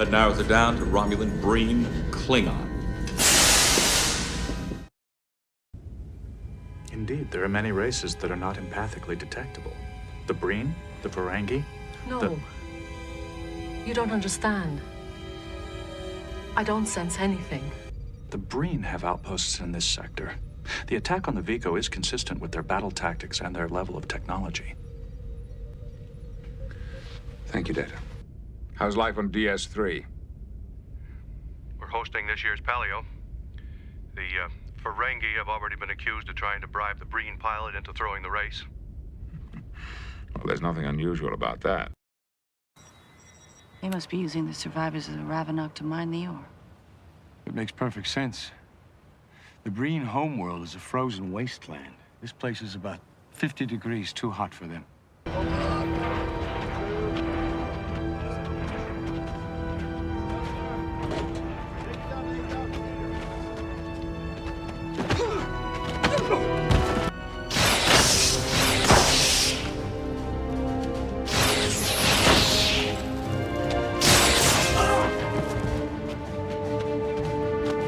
That narrows it down to Romulan, Breen, Klingon. Indeed, there are many races that are not empathically detectable. The Breen, the Ferengi. No. You don't understand. I don't sense anything. The Breen have outposts in this sector. The attack on the Vico is consistent with their battle tactics and their level of technology. Thank you, Data. How's life on DS3? We're hosting this year's Paleo. The Ferengi have already been accused of trying to bribe the Breen pilot into throwing the race. Well, there's nothing unusual about that. They must be using the survivors of the Ravenok to mine the ore. It makes perfect sense. The Breen homeworld is a frozen wasteland. This place is about 50 degrees too hot for them.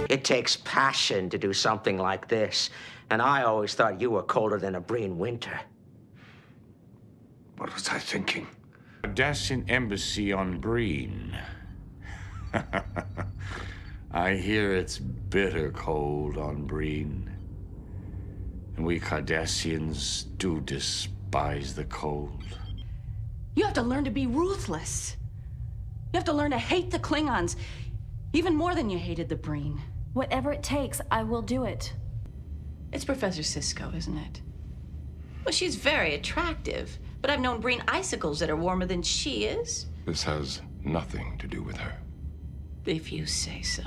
It takes passion to do something like this, and I always thought you were colder than a Breen winter. What was I thinking? A Cardassian embassy on Breen. I hear it's bitter cold on Breen. And we Cardassians do despise the cold. You have to learn to be ruthless. You have to learn to hate the Klingons, even more than you hated the Breen. Whatever it takes, I will do it. It's Professor Sisko, isn't it? Well, she's very attractive, but I've known Breen icicles that are warmer than she is. This has nothing to do with her. If you say so.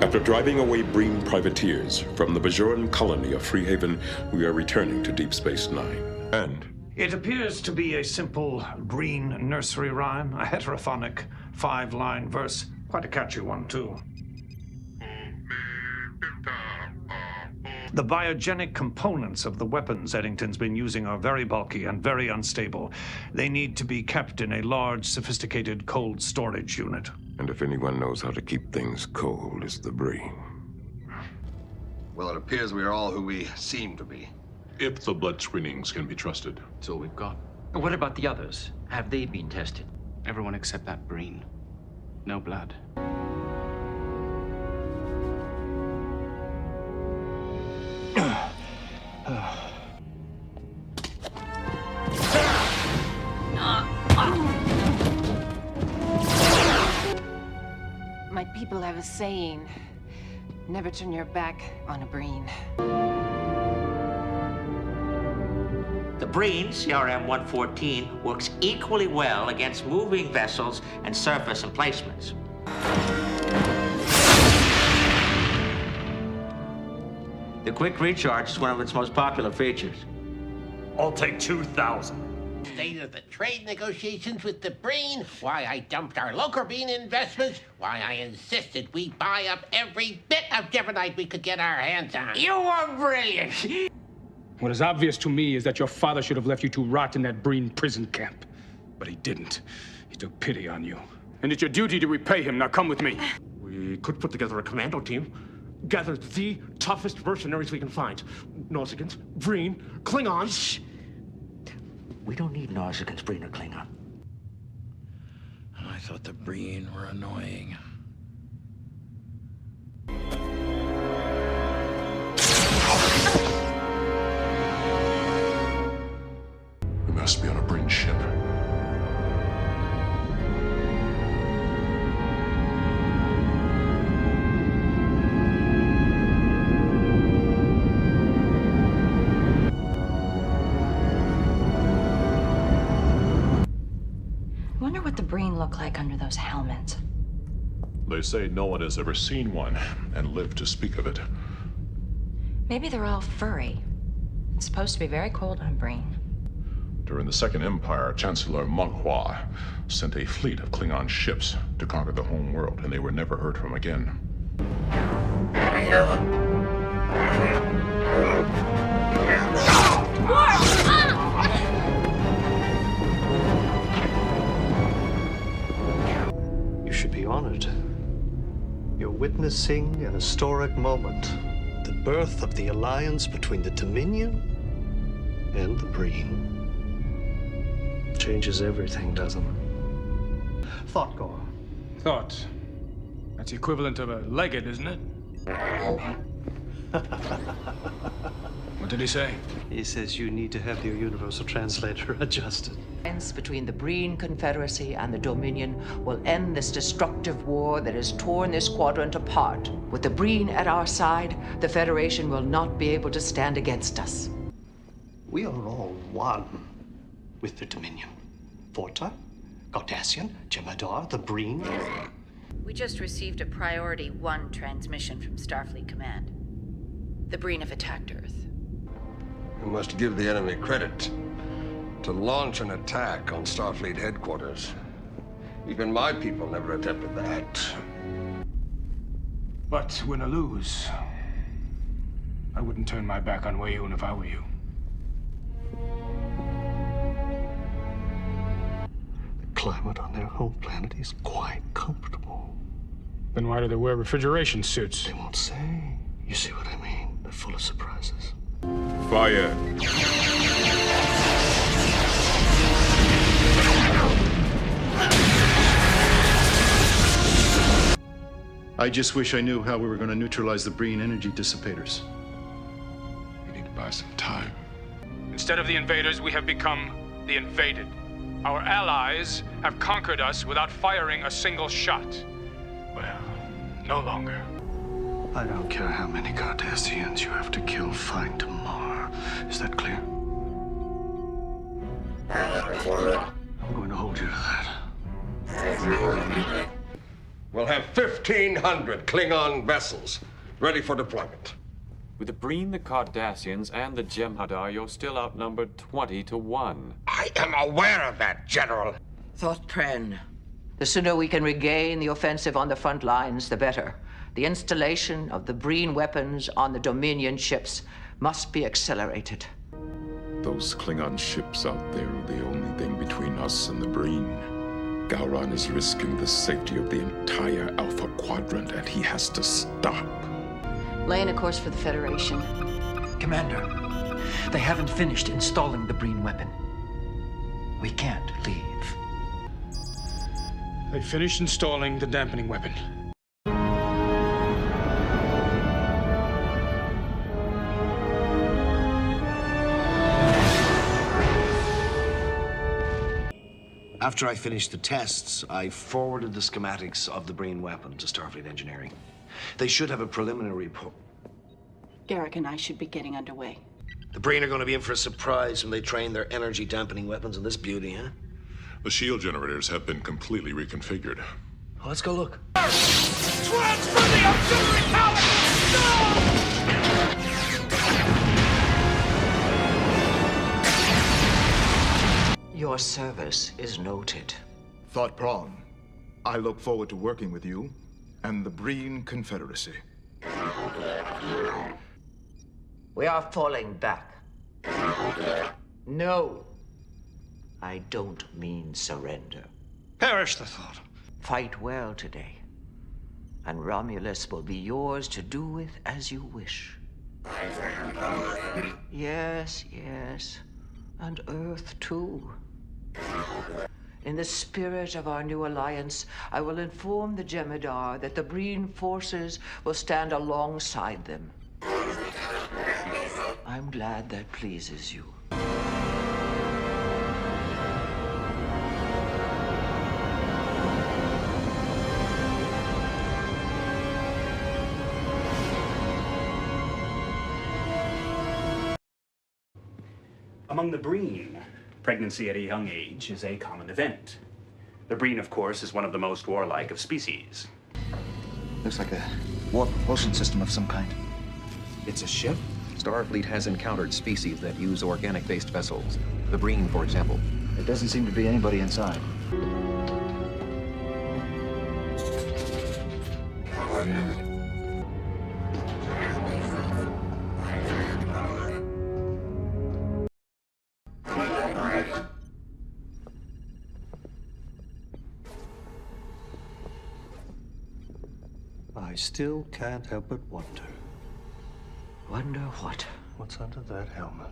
After driving away Breen privateers from the Bajoran colony of Freehaven, we are returning to Deep Space Nine. And it appears to be a simple Breen nursery rhyme, a heterophonic 5-line verse. Quite a catchy one, too. The biogenic components of the weapons Eddington's been using are very bulky and very unstable. They need to be kept in a large, sophisticated cold storage unit. And if anyone knows how to keep things cold, it's the Breen. Well, it appears we are all who we seem to be. If the blood screenings can be trusted. That's all we've got. What about the others? Have they been tested? Everyone except that Breen. No blood. My people have a saying, never turn your back on a Breen. The Breen, CRM-114, works equally well against moving vessels and surface emplacements. The quick recharge is one of its most popular features. I'll take 2,000. State of the trade negotiations with the Breen, why I dumped our local Breen investments, why I insisted we buy up every bit of Jebronite we could get our hands on. You are brilliant! What is obvious to me is that your father should have left you to rot in that Breen prison camp. But he didn't. He took pity on you. And it's your duty to repay him. Now come with me. We could put together a commando team. Gather the toughest mercenaries we can find. Nausicaans, Breen, Klingons. Shh. We don't need Nausicaans, Breen, or Klingon. I thought the Breen were annoying. We must be on a Breen ship. I wonder what the Breen look like under those helmets. They say no one has ever seen one and lived to speak of it. Maybe they're all furry. It's supposed to be very cold on Breen. During the Second Empire, Chancellor Monghua sent a fleet of Klingon ships to conquer the home world, and they were never heard from again. You should be honored. You're witnessing an historic moment. The birth of the alliance between the Dominion and the Breen. Changes everything, doesn't it? Thought, Gore. Thought. That's the equivalent of a legate, isn't it? What did he say? He says you need to have your universal translator adjusted. Alliance between the Breen Confederacy and the Dominion will end this destructive war that has torn this quadrant apart. With the Breen at our side, the Federation will not be able to stand against us. We are all one with the Dominion. Vorta, Cardassian, Jem'Hadar, the Breen. We just received a Priority 1 transmission from Starfleet Command. The Breen have attacked Earth. We must give the enemy credit. To launch an attack on Starfleet headquarters. Even my people never attempted that. But win or lose, I wouldn't turn my back on Weyoun if I were you. The climate on their home planet is quite comfortable. Then why do they wear refrigeration suits? They won't say. You see what I mean? They're full of surprises. Fire. I just wish I knew how we were going to neutralize the Breen energy dissipators. We need to buy some time. Instead of the invaders, we have become the invaded. Our allies have conquered us without firing a single shot. Well, no longer. I don't care how many Cardassians you have to kill, find tomorrow. Is that clear? I'm going to hold you to that. We'll have 1,500 Klingon vessels ready for deployment. With the Breen, the Cardassians, and the Jem'Hadar, you're still outnumbered 20 to 1. I am aware of that, General. Thought Pren. The sooner we can regain the offensive on the front lines, the better. The installation of the Breen weapons on the Dominion ships must be accelerated. Those Klingon ships out there are the only thing between us and the Breen. Gowron is risking the safety of the entire Alpha Quadrant, and he has to stop. Laying a course for the Federation. Commander, they haven't finished installing the Breen weapon. We can't leave. They finished installing the dampening weapon. After I finished the tests, I forwarded the schematics of the Breen weapon to Starfleet Engineering. They should have a preliminary report. Garrick and I should be getting underway. The Breen are going to be in for a surprise when they train their energy dampening weapons on this beauty, huh? The shield generators have been completely reconfigured. Well, let's go look. Transfer the auxiliary power! Your service is noted. Thought Prawn, I look forward to working with you and the Breen Confederacy. We are falling back. No. I don't mean surrender. Perish the thought. Fight well today, and Romulus will be yours to do with as you wish. Yes, yes, and Earth too. In the spirit of our new alliance, I will inform the Jem'Hadar that the Breen forces will stand alongside them. I'm glad that pleases you. Among the Breen, pregnancy at a young age is a common event. The Breen, of course, is one of the most warlike of species. Looks like a warp propulsion system of some kind. It's a ship? Starfleet has encountered species that use organic-based vessels. The Breen, for example. There doesn't seem to be anybody inside. I still can't help but wonder. Wonder what? What's under that helmet?